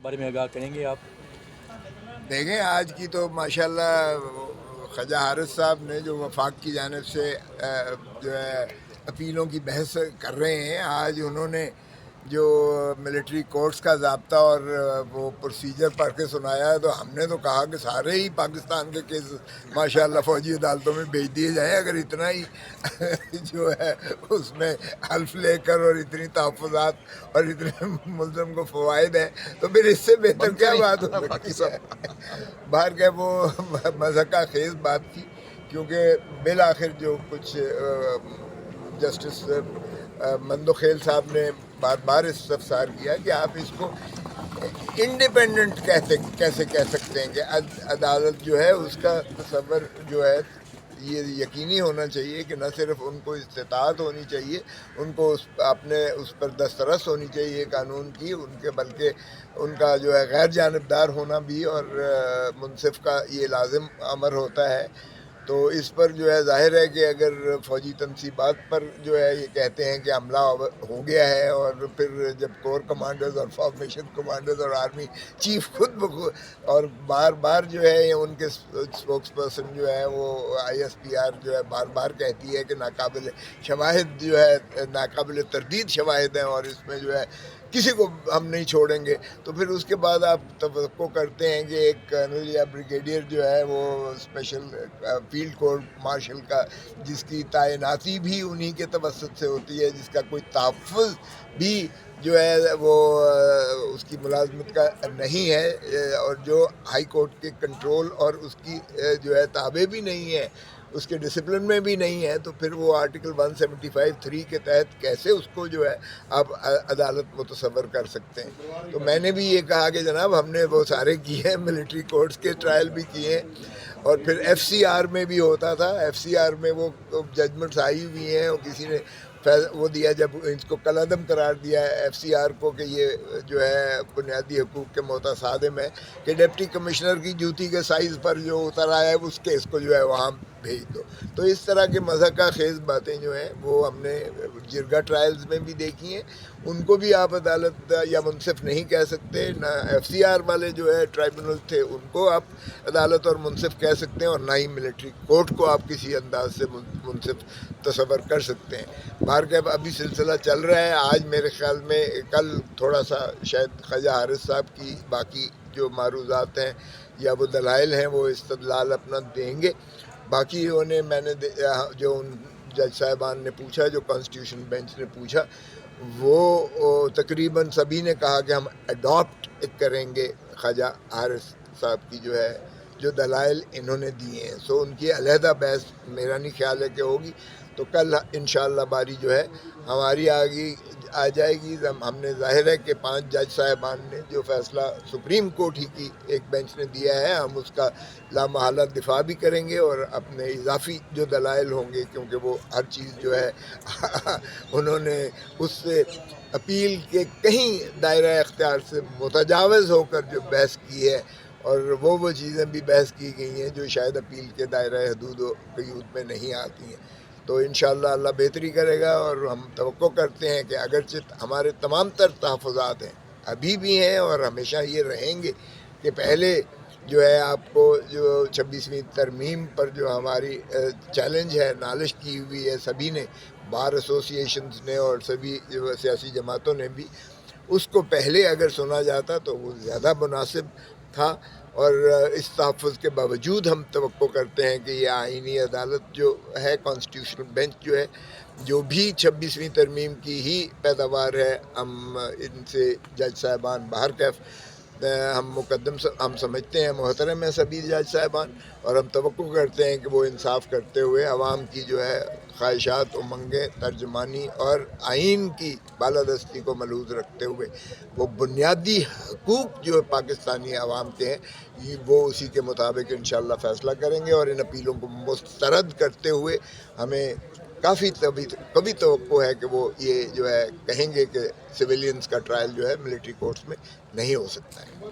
کے بارے میں آگاہ کریں گے آپ؟ دیکھیں، آج کی تو ماشاءاللہ خواجہ حارث صاحب نے جو وفاق کی جانب سے جو ہے اپیلوں کی بحث کر رہے ہیں، آج انہوں نے جو ملٹری کورٹس کا ضابطہ اور وہ پروسیجر پڑھ کے سنایا ہے، تو ہم نے تو کہا کہ سارے ہی پاکستان کے کیس ماشاءاللہ فوجی عدالتوں میں بھیج دیے جائیں، اگر اتنا ہی جو ہے اس میں حلف لے کر اور اتنی تحفظات اور اتنے ملزم کو فوائد ہیں، تو پھر اس سے بہتر کیا بات ہو سکتی ہے؟ باہر کہ وہ مضحکہ خیز بات تھی، کیونکہ بالآخر جو کچھ جسٹس مندوخیل صاحب نے بار بار استفسار کیا کہ آپ اس کو انڈیپینڈنٹ کیسے کہہ سکتے ہیں کہ عدالت جو ہے اس کا تصور جو ہے یہ یقینی ہونا چاہیے کہ نہ صرف ان کو استطاعت ہونی چاہیے، ان کو اپنے اس پر دسترس ہونی چاہیے قانون کی، ان کے بلکہ ان کا جو ہے غیر جانبدار ہونا بھی اور منصف کا یہ لازم امر ہوتا ہے۔ تو اس پر جو ہے ظاہر ہے کہ اگر فوجی تنصیبات پر جو ہے یہ کہتے ہیں کہ حملہ ہو گیا ہے، اور پھر جب کور کمانڈرز اور فارمیشن کمانڈرز اور آرمی چیف خود بخود اور بار بار جو ہے ان کے اسپوکس پرسن جو ہے وہ ISPR جو ہے بار بار کہتی ہے کہ ناقابل شواہد جو ہے ناقابل تردید شواہد ہیں اور اس میں جو ہے کسی کو ہم نہیں چھوڑیں گے، تو پھر اس کے بعد آپ توقع کرتے ہیں کہ ایک کرنل یا بریگیڈیئر جو ہے وہ اسپیشل فیلڈ کورٹ مارشل کا، جس کی تعیناتی بھی انہی کے توسط سے ہوتی ہے، جس کا کوئی تحفظ بھی جو ہے وہ اس کی ملازمت کا نہیں ہے، اور جو ہائی کورٹ کے کنٹرول اور اس کی جو ہے تابع بھی نہیں ہے، اس کے ڈسپلن میں بھی نہیں ہے، تو پھر وہ آرٹیکل 175(3) کے تحت کیسے اس کو جو ہے آپ عدالت متصور کر سکتے ہیں؟ تو میں نے بھی یہ کہا کہ جناب ہم نے وہ سارے کیے ہیں، ملٹری کورٹس کے ٹرائل بھی کیے ہیں، اور پھر FCR میں بھی ہوتا تھا، FCR میں وہ ججمنٹس آئی ہوئی ہیں، اور کسی نے وہ دیا جب اس کو کالعدم قرار دیا ہے FCR کو کہ یہ جو ہے بنیادی حقوق کے متصادم ہے، کہ ڈپٹی کمشنر کی جوتی کے سائز پر جو اتر آیا ہے اس کیس کو جو ہے وہاں بھیج دو۔ تو اس طرح کے مضحکہ خیز باتیں جو ہیں وہ ہم نے جرگہ ٹرائلز میں بھی دیکھی ہیں، ان کو بھی آپ عدالت یا منصف نہیں کہہ سکتے، نہ FCR والے جو ہے ٹرائبونل تھے ان کو آپ عدالت اور منصف کہہ سکتے ہیں، اور نہ ہی ملٹری کورٹ کو آپ کسی انداز سے منصف تصور کر سکتے ہیں۔ باہر کہ ابھی سلسلہ چل رہا ہے، آج میرے خیال میں کل تھوڑا سا شاید خواجہ حارث صاحب کی باقی جو معروضات ہیں یا وہ دلائل ہیں وہ استدلال اپنا دیں گے، باقی انہیں میں نے جو ان جج صاحبان نے پوچھا، جو کانسٹیٹیوشن بینچ نے پوچھا، وہ تقریباً سبھی نے کہا کہ ہم اڈاپٹ کریں گے خواجہ حارث صاحب کی جو دلائل انہوں نے دیے ہیں، سو ان کی علیحدہ بحث میرا نہیں خیال ہے کہ ہوگی۔ تو کل انشاءاللہ باری جو ہے ہماری آ جائے گی۔ ہم نے ظاہر ہے کہ 5 جج صاحبان نے جو فیصلہ سپریم کورٹ ہی کی ایک بینچ نے دیا ہے، ہم اس کا لامحالہ دفاع بھی کریں گے، اور اپنے اضافی جو دلائل ہوں گے، کیونکہ وہ ہر چیز جو ہے انہوں نے اس سے اپیل کے کہیں دائرہ اختیار سے متجاوز ہو کر جو بحث کی ہے، اور وہ چیزیں بھی بحث کی گئی ہیں جو شاید اپیل کے دائرہ حدود و قیود میں نہیں آتی ہیں۔ تو انشاءاللہ اللہ بہتری کرے گا، اور ہم توقع کرتے ہیں کہ اگرچہ ہمارے تمام تر تحفظات ہیں، ابھی بھی ہیں اور ہمیشہ یہ رہیں گے، کہ پہلے جو ہے آپ کو جو 26ویں ترمیم پر جو ہماری چیلنج ہے نالش کی ہوئی ہے سبھی نے، بار ایسوسیشنز نے اور سبھی سیاسی جماعتوں نے بھی، اس کو پہلے اگر سنا جاتا تو وہ زیادہ مناسب تھا، اور اس تحفظ کے باوجود ہم توقع کرتے ہیں کہ یہ آئینی عدالت جو ہے، کانسٹیٹیوشنل بینچ جو ہے، جو بھی 26ویں ترمیم کی ہی پیداوار ہے، ہم ان سے جج صاحبان باہر کیف ہم سمجھتے ہیں محترم ہیں سبھی جج صاحبان، اور ہم توقع کرتے ہیں کہ وہ انصاف کرتے ہوئے عوام کی جو ہے خواہشات امنگیں ترجمانی اور آئین کی بالادستی کو ملحوظ رکھتے ہوئے وہ بنیادی حقوق جو پاکستانی عوام کے ہیں وہ اسی کے مطابق انشاءاللہ فیصلہ کریں گے، اور ان اپیلوں کو مسترد کرتے ہوئے ہمیں کافی کبھی توقع ہے کہ وہ یہ جو ہے کہیں گے کہ سویلینز کا ٹرائل جو ہے ملٹری کورٹس میں نہیں ہو سکتا ہے۔